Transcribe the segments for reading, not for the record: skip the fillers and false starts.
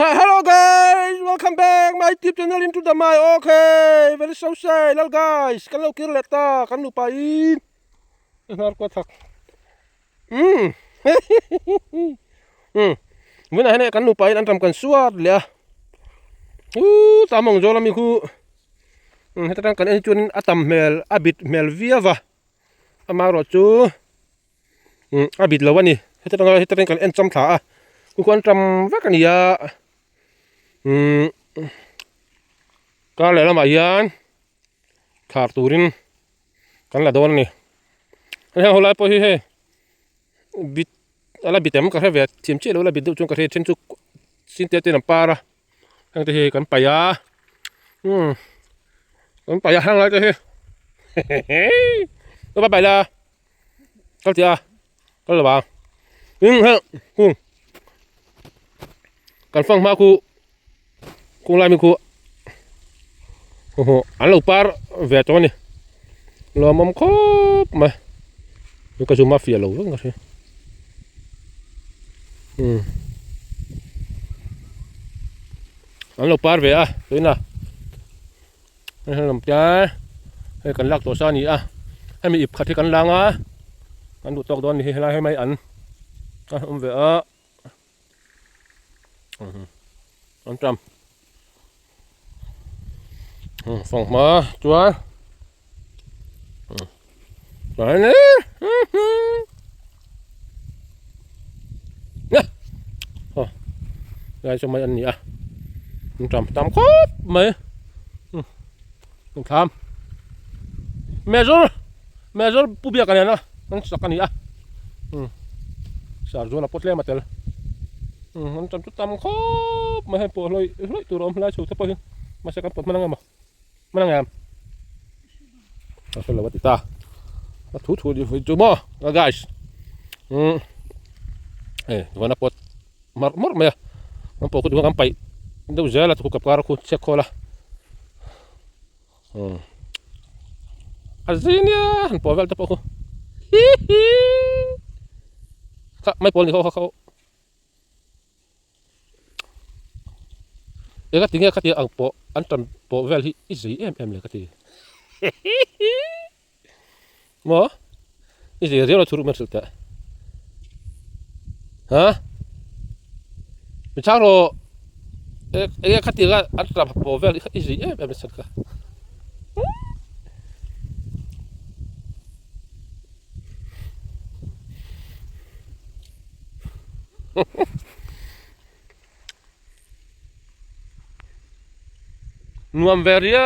Hi, hello guys, welcome back my YouTube channel into the my. Okay, very so say, lal guys, kan lo kir leta, kan lupain. Nar ko thak. Hmm. Muna hene kan lupain antram kan suat lia. Tamong jola mi ku. Heta kan chun atam mel abit mel viava. Amaro chu. Abit lawani. Heta kan encham tha. Ku kan tram vakan ya. Kan lẽ là mà yên khar turin kan là don ni anh hồi lại bôi he bit ala bitem ka he chim che lo la bit chung ka he chen chu sin te te nam para hang te he kan pa ya kan pa ya hang lại te he có bài là cái gì à cái là bà ha kan phong ma ku lại mi ku anh lâu par về cho này lo mắm khóp mà cái cái mafia lâu lắm rồi anh lâu par về à thế nào anh làm cha hay cần lắc tổ sa nhỉ à hay mình ịp khát thì cần lang à anh đủ tóc đòn thì hay mấy anh ông về à anh trăm phòng mà chúa đấy nè nè đây cho mấy anh nhỉ anh trầm tam khóp mấy đừng tham mẹ rồi bu bia cái này nó anh sạc cái nhỉ sạc rồi là pot lên màtel anh trầm chút tam khóp mấy hai bộ lôi tụi nó lại chịu thấp hơn mà sẽ cắt pot mana ngam asal lewat kita thủ di coba guys gimana pot marmor mah mampu aku juga sampai itu jalan aku kapar aku cek kola azinya povel tapi aku kak mai pol ni kau ya tinggal kat ang po antam po vel hi easy le kat mo easy zero turu mersulta ha bicara kat ga antam po vel easy le sulka nuam veria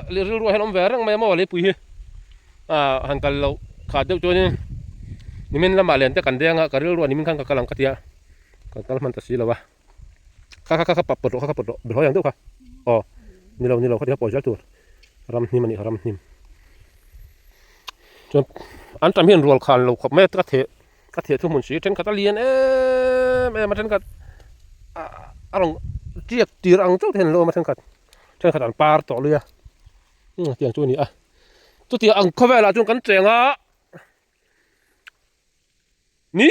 liru ruah nom verang mai mo le pui hankal lo khadeu cho ni nimen lama len te kan denga karil ruah nimin kan kalang katia kan man tasi lawa kha papro bro yang tu kha ni lo kha dia po jal tur ram ni mani haram nim cho an tam hian rual khan lo khop me ka the thu mun si ten ka ta lien ma ten ka arong tiek tirang tu ten lo ma ten ka trên khán par tỏ lừa tiền chui nhỉ tôi tiền ăn có vẻ là chúng cắn chèn á ní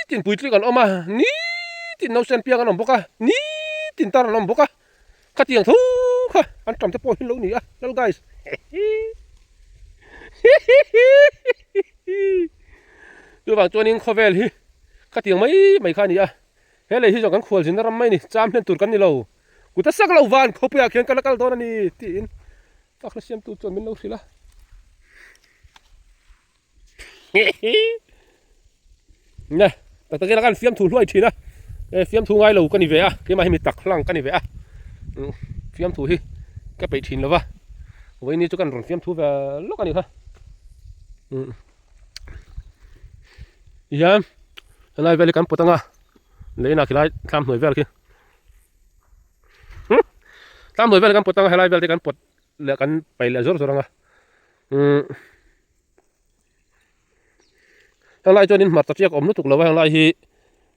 tiền bụi còn ôm à ní tiền nấu sen pia cái nòng bốc à ní tiền tar nòng bốc à cái tiền thu ăn trầm thế bôi lâu nhỉ à hello guys tôi bảo cho nên có vẻ thì cái tiền mấy khai nhỉ à thế này thì cho cắn khuẩn xin nó răm mấy nhỉ chăm lên tụt cắn đi lâuกูจะสักเหล่าวันเขาไปเขียนกันแล้วกันตอนนี้ตีนตักเสียมตูจนมันเอาสิละเนี่ยแต่ตะกี้แล้วกันเสียมถูด้วยทีนะเสียมถูง่ายเรากันนี่เว้ยที่มาให้มีตักหลังกันนี่เว้ยเสียมถูที่ก็ไปทิ้งแล้ววะวันนี้จุกันรอนเสียมถูแบบลูกกันนี่ค่ะยังอะไรเวลกันปวดตั้งอ่ะเลยนักกีฬาทำหน่วยเวลกี้ตามหน่วยเวลกันปวดตั้งให้ไล่เวลกันปวดเหลือกันไปเหลือจอร์งอ่ะทั้งไล่จนนินมาตัดเชือกอมนุตุกแล้วว่าทั้งไล่ที่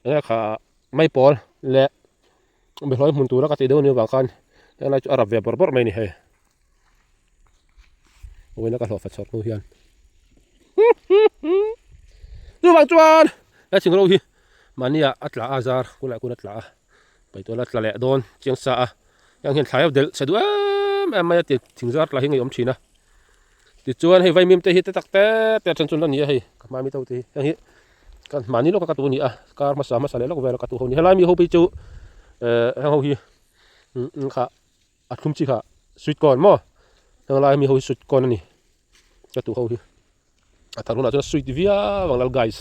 เนี่ยขาไม่ปอลและไปร้อยมุนตัวแล้วก็ตีเดินอยู่บางคันทั้งไล่อารับเวียบไม่นี่เฮ้โอ้ยนักการหล่อฟัดช็อตมือเฮียนดูบางจวนแล้วถึงเราที่มันนี่อัตลาอาซาร์กูแหละกูนัตลา ไปตัวละแหละโดนเจียงสะยังเห็นขายเอาเดลเสร็จด้วยแม่ไม่ติดถึงจะอะไรให้เงยอมชีนะติดจวนให้ไว้มีมเตหิตตักแต่ฉันชนนั่นนี่ให้กับมามีเท่าที่ยังฮิกันมานี่เราก็กระตุ้นนี่การมาสามาสาเลยเราก็เวลากระตุ้นเขานี่ให้ไล่มีเขาไปจูให้เขาฮีค่ะอัดคุ้มจีค่ะสุดก่อนมั้งให้ไล่มีเขาสุดก่อนนี่กระตุ้นเขาฮีอัดรุ่นอาจจะสุดวิอาบางแล้ว guys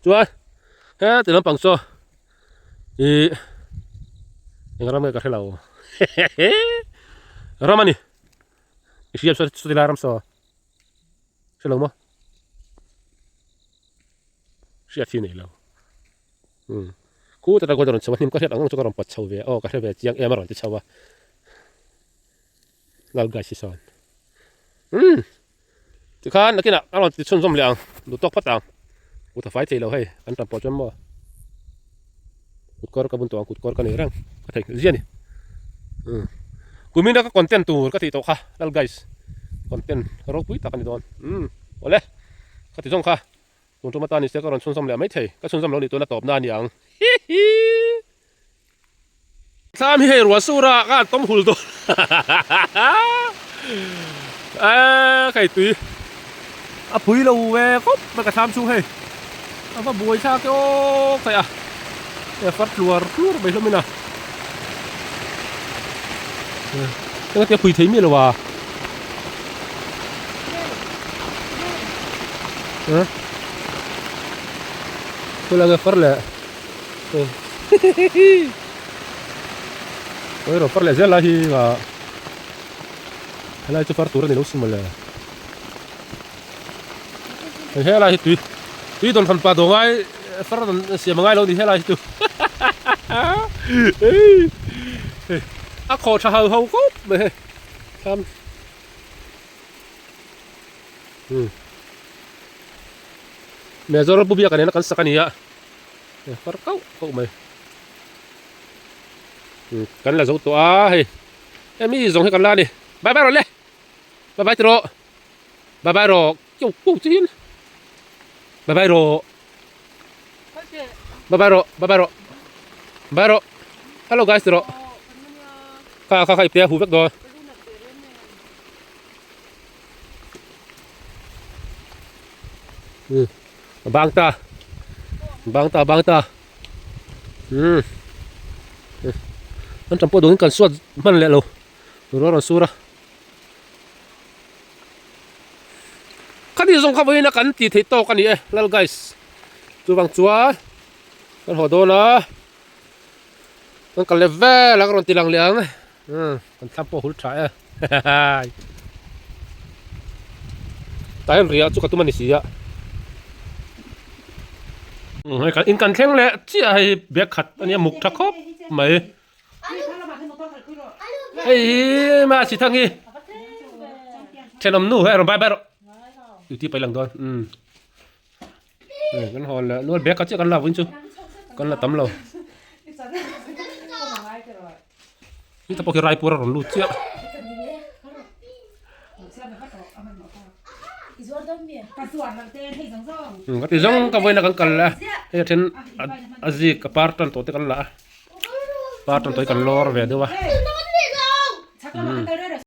จวนแต่ลำปังโซ่ยังramai kat helau. Ramai ni. Siap sudah dilarang so. Helau mah. Siap sini helau. Ku tak ada orang cakap ni kat helau orang empat caw be. Oh kat helau yang orang tu caw. Lalu guys sison. Kan nak kena orang tu cun liang. Lutok patang. Ku tak fight helau hey. Kan tak pocong mah. Kutkor kabun tuang kutkor kan orang. Katai zian ni. Kuminda ka content tu kati to kha dal guys. Content rok pui takan don. Boleh. Kati jong kha. Tung tu mata ni se ka ron chun som le mai thei. Ka chun som lo ni to na top na niang. Sam hi ro sura ka tom hul to. Kai tui. Pui lo we kop ma ka sam chu he. Apa buai cha ke o kai Fat keluar belum mana. Tengah tiap pui thấy mi rồi à? Tôi là người Fat lẹ. Tôi rồi Fat lẹ rất là hi và hay là cho Fat tour này lúc xưa mà lẹ. Hay là tùy tuần phần pa đồ ngay Fat tuần xia mà ngay lâu thì hay là tùy. Khó chả hao hao cốt mày tham mẹ giờ nó bùi cái này nó cắn sạc này ạ phát cậu mày cắn là dấu tỏa hay em nghĩ giống hay cắn la đi bye bye rồi lên bye bye rồi bye bye rồi kiểu cụ chín bye bye rồi bye bye rồi bye bye rồi bye rồi hello guys rồi khai tia hú vết rồi bang ta anh chăm bố đúng cần suốt mình lẹ lâu rồi rồi suốt ra cái gì giống không nó cắn thì thấy to cái này lel guys chú bằng chúa con hồ đô nó con cần level là con tilang liang con tham po hul trái tay ria chú cái tụi mình xí ạ hay cả in cần khen lẹ chỉ hay bé khát anh em mục thắc khóc mày ấy mà chỉ thằng gì trên nằm nụ hay rồi bye bye rồi từ tí bay lần thôi con hòn là nuôi bé có chiếc con là vinh chưa con là tấm lầu kita pakai Raipur orang lucu ya. Cái giống cái với là con cần là cái trên azik cái parton tối cái là parton tối cái lor về đâu à.